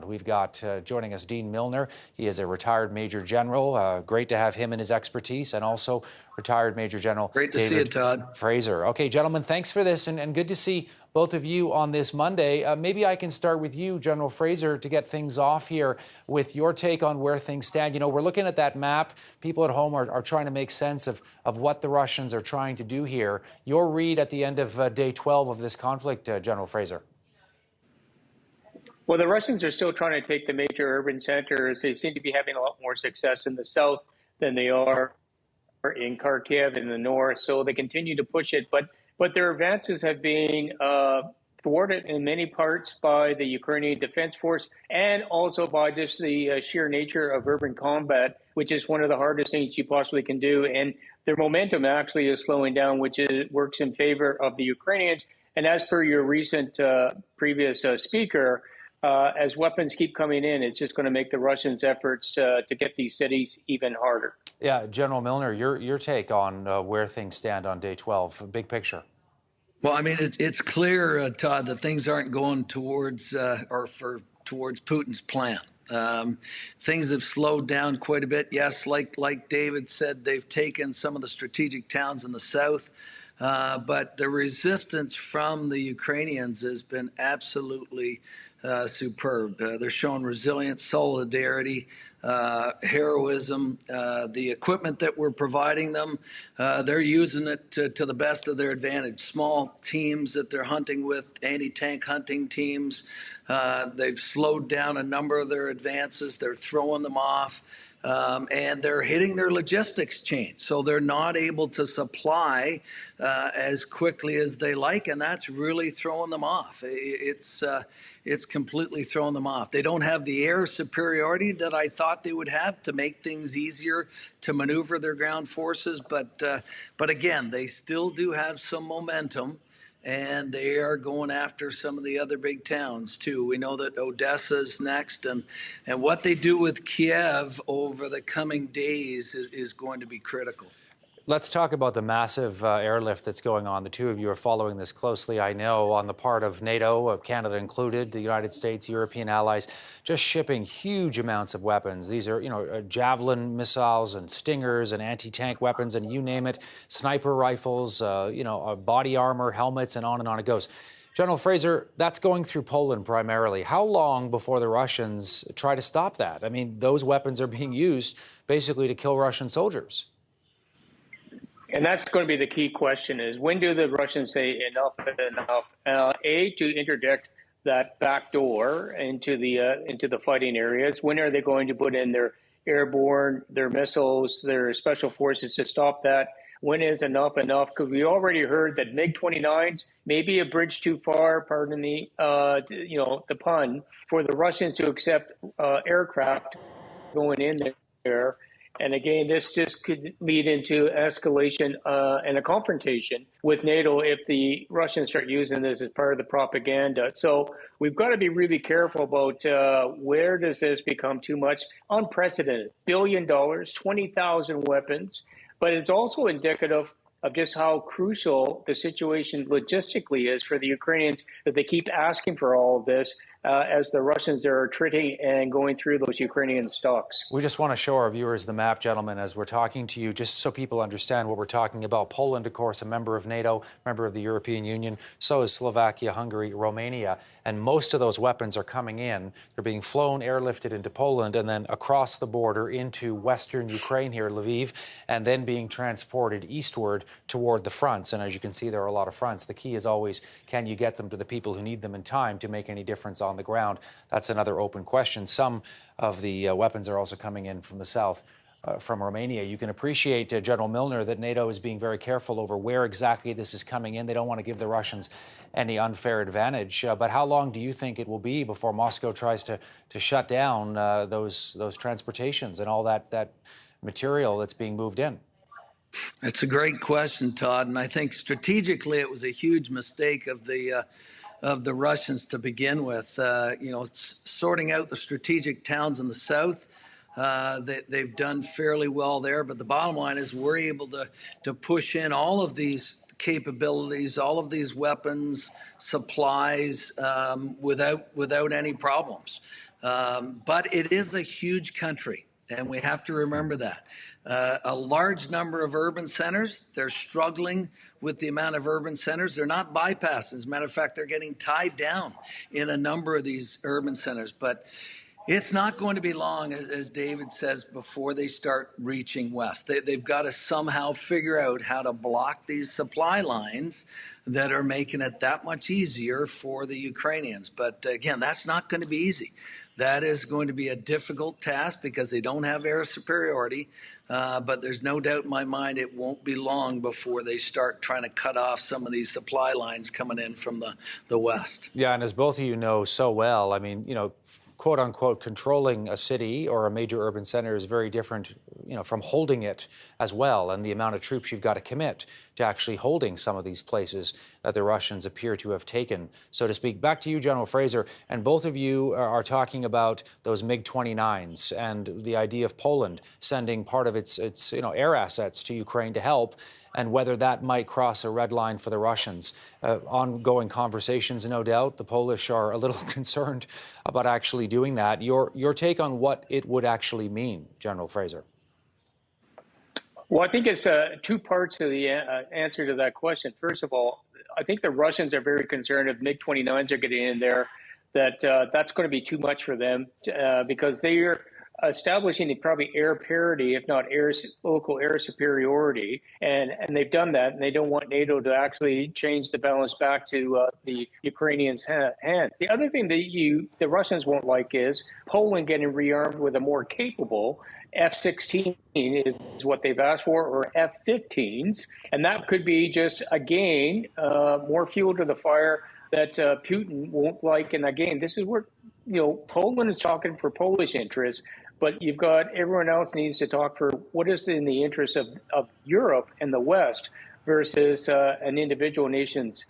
We've got joining us Dean Milner. He is a retired Major General. Great to have him and his expertise, and also retired Major General Great to see you, Todd. Fraser. Okay, gentlemen, thanks for this, and good to see both of you on this Monday. Maybe I can start with you, General Fraser, to get things off here with your take on where things stand. You know, we're looking at that map. People at home are trying to make sense of what the Russians are trying to do here. Your read at the end of day 12 of this conflict, General Fraser. Well, the Russians are still trying to take the major urban centers. They seem to be having a lot more success in the south than they are in Kharkiv in the north. So they continue to push it. But their advances have been thwarted in many parts by the Ukrainian Defense Force and also by just the sheer nature of urban combat, which is one of the hardest things you possibly can do. And their momentum actually is slowing down, which works in favor of the Ukrainians. And as per your recent previous speaker, as weapons keep coming in, it's just going to make the Russians' efforts to get these cities even harder. Yeah, General Milner, your take on where things stand on day 12, big picture. Well, I mean, it's clear, Todd, that things aren't going towards Putin's plan. Things have slowed down quite a bit. Yes, like David said, they've taken some of the strategic towns in the south. But the resistance from the Ukrainians has been absolutely superb. They're showing resilience, solidarity, heroism. The equipment that we're providing them, they're using it to the best of their advantage. Small teams that they're hunting with, anti-tank hunting teams. They've slowed down a number of their advances. They're throwing them off. And they're hitting their logistics chain. So they're not able to supply as quickly as they like, and that's really throwing them off. It's completely throwing them off. They don't have the air superiority that I thought they would have to make things easier to maneuver their ground forces. But again, they still do have some momentum. And they are going after some of the other big towns, too. We know that Odessa's next. And what they do with Kiev over the coming days is going to be critical. Let's talk about the massive airlift that's going on. The two of you are following this closely, I know, on the part of NATO, of Canada included, the United States, European allies, just shipping huge amounts of weapons. These are, Javelin missiles and Stingers and anti-tank weapons and you name it, sniper rifles, body armor, helmets, and on it goes. General Fraser, that's going through Poland primarily. How long before the Russians try to stop that? I mean, those weapons are being used basically to kill Russian soldiers. And that's going to be the key question: is when do the Russians say enough is enough? To interdict that back door into the fighting areas. When are they going to put in their airborne, their missiles, their special forces to stop that? When is enough enough? Because we already heard that MiG-29s may be a bridge too far. Pardon the pun, for the Russians to accept aircraft going in there. And again, this just could lead into escalation and a confrontation with NATO if the Russians start using this as part of the propaganda. So we've got to be really careful about where does this become too much. Unprecedented, $1 billion, 20,000 weapons. But it's also indicative of just how crucial the situation logistically is for the Ukrainians, that they keep asking for all of this as the Russians are retreating and going through those Ukrainian stocks. We just want to show our viewers the map, gentlemen, as we're talking to you, just so people understand what we're talking about. Poland, of course, a member of NATO, member of the European Union. So is Slovakia, Hungary, Romania. And most of those weapons are coming in. They're being flown, airlifted into Poland, and then across the border into western Ukraine here, Lviv, and then being transported eastward toward the fronts. And as you can see, there are a lot of fronts. The key is always, can you get them to the people who need them in time to make any difference on the ground? That's another open question. Some of the weapons are also coming in from the south, from Romania. You can appreciate, General Milner, that NATO is being very careful over where exactly this is coming in. They don't want to give the Russians any unfair advantage. But how long do you think it will be before Moscow tries to shut down those transportations and all that material that's being moved in? It's a great question, Todd, and I think strategically it was a huge mistake of the Russians to begin with. Sorting out the strategic towns in the south, they've done fairly well there. But the bottom line is we're able to push in all of these capabilities, all of these weapons, supplies without any problems. But it is a huge country, and we have to remember that. A large number of urban centers, they're struggling with the amount of urban centers. They're not bypassed. As a matter of fact, they're getting tied down in a number of these urban centers. But it's not going to be long, as David says, before they start reaching west. They've got to somehow figure out how to block these supply lines that are making it that much easier for the Ukrainians. But again, that's not going to be easy. That is going to be a difficult task because they don't have air superiority. But there's no doubt in my mind it won't be long before they start trying to cut off some of these supply lines coming in from the west. Yeah, and as both of you know so well, I mean, quote unquote, controlling a city or a major urban center is very different, from holding it as well, and the amount of troops you've got to commit to actually holding some of these places that the Russians appear to have taken, so to speak. Back to you, General Fraser, and both of you are talking about those MiG-29s and the idea of Poland sending part of its air assets to Ukraine to help, and whether that might cross a red line for the Russians. Ongoing conversations, no doubt. The Polish are a little concerned about actually doing that. Your take on what it would actually mean, General Fraser? Well, I think it's two parts to the answer to that question. First of all, I think the Russians are very concerned if MiG-29s are getting in there, that that's going to be too much for them because they are establishing probably air parity, if not local air superiority, and they've done that, and they don't want NATO to actually change the balance back to the Ukrainians' hands. The other thing that the Russians won't like is Poland getting rearmed with a more capable F-16 is what they've asked for, or F-15s, and that could be just, again, more fuel to the fire that Putin won't like. And again, this is where Poland is talking for Polish interests, but you've got everyone else needs to talk for what is in the interest of Europe and the West versus an individual nation's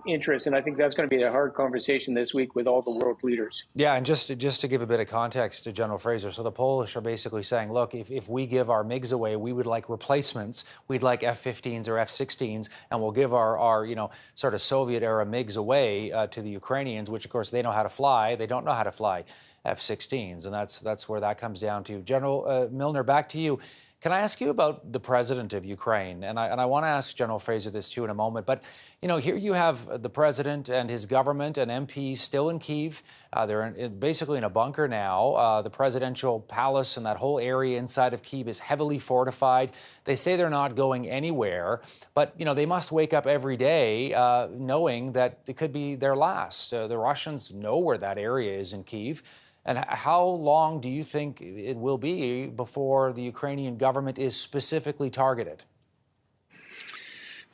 interest. And I think that's going to be a hard conversation this week with all the world leaders. Yeah, and just to give a bit of context to General Fraser, so the Polish are basically saying, look, if we give our MiGs away, we would like replacements. We'd like F-15s or F-16s, and we'll give our sort of Soviet-era MiGs away to the Ukrainians, which, of course, they know how to fly. They don't know how to fly F-16s, and that's where that comes down to. General Milner, back to you. Can I ask you about the president of Ukraine? And I want to ask General Fraser this too in a moment. But, here you have the president and his government and MPs still in Kyiv. They're basically in a bunker now. The presidential palace and that whole area inside of Kyiv is heavily fortified. They say they're not going anywhere. But, they must wake up every day knowing that it could be their last. The Russians know where that area is in Kyiv. And how long do you think it will be before the Ukrainian government is specifically targeted?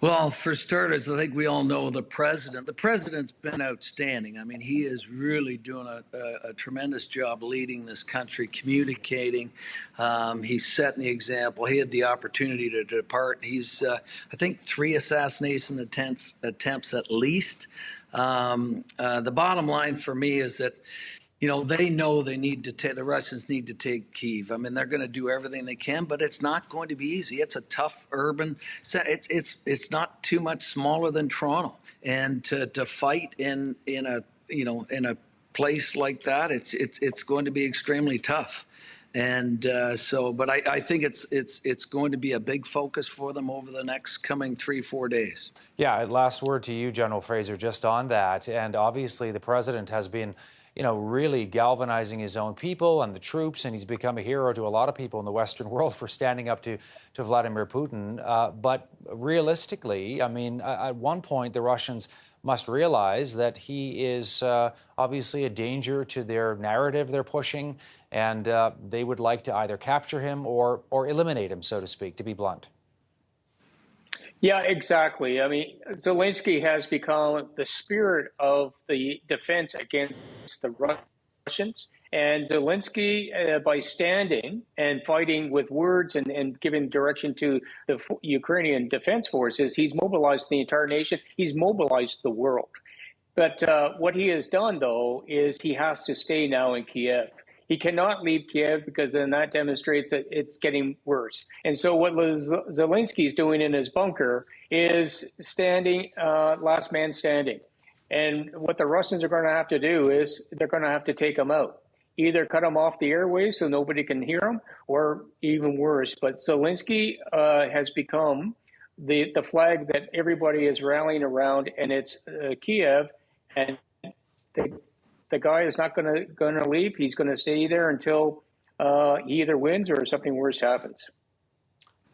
Well, for starters, I think we all know the president. The president's been outstanding. I mean, he is really doing a tremendous job leading this country, communicating. He's setting the example. He had the opportunity to depart. He's, I think, 3 assassination attempts at least. The bottom line for me is that they know they need to the Russians need to take Kyiv. I mean, they're going to do everything they can, but it's not going to be easy. It's a tough urban set. It's not too much smaller than Toronto, and to fight in a place like that, it's going to be extremely tough. And but I think it's going to be a big focus for them over the next coming 3-4 days. Yeah. Last word to you, General Fraser, just on that. And obviously, the president has been really galvanizing his own people and the troops, and he's become a hero to a lot of people in the Western world for standing up to Vladimir Putin. But realistically, I mean, at one point, the Russians must realize that he is obviously a danger to their narrative they're pushing, and they would like to either capture him or eliminate him, so to speak, to be blunt. Yeah, exactly. I mean, Zelensky has become the spirit of the defense against the Russians. And Zelensky, by standing and fighting with words and giving direction to the Ukrainian defense forces, he's mobilized the entire nation. He's mobilized the world. But what he has done, though, is he has to stay now in Kiev. He cannot leave Kiev because then that demonstrates that it's getting worse. And so what Zelensky's doing in his bunker is standing, last man standing. And what the Russians are going to have to do is they're going to have to take him out. either cut him off the airways so nobody can hear him, or even worse. But Zelensky has become the flag that everybody is rallying around, and it's Kiev, and the guy is not going to leave. He's going to stay there until he either wins or something worse happens.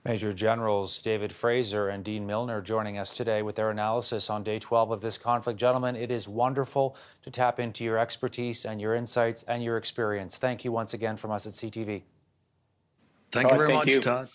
Major Generals David Fraser and Dean Milner joining us today with their analysis on day 12 of this conflict. Gentlemen, it is wonderful to tap into your expertise and your insights and your experience. Thank you once again from us at CTV. Thank you very much, Todd.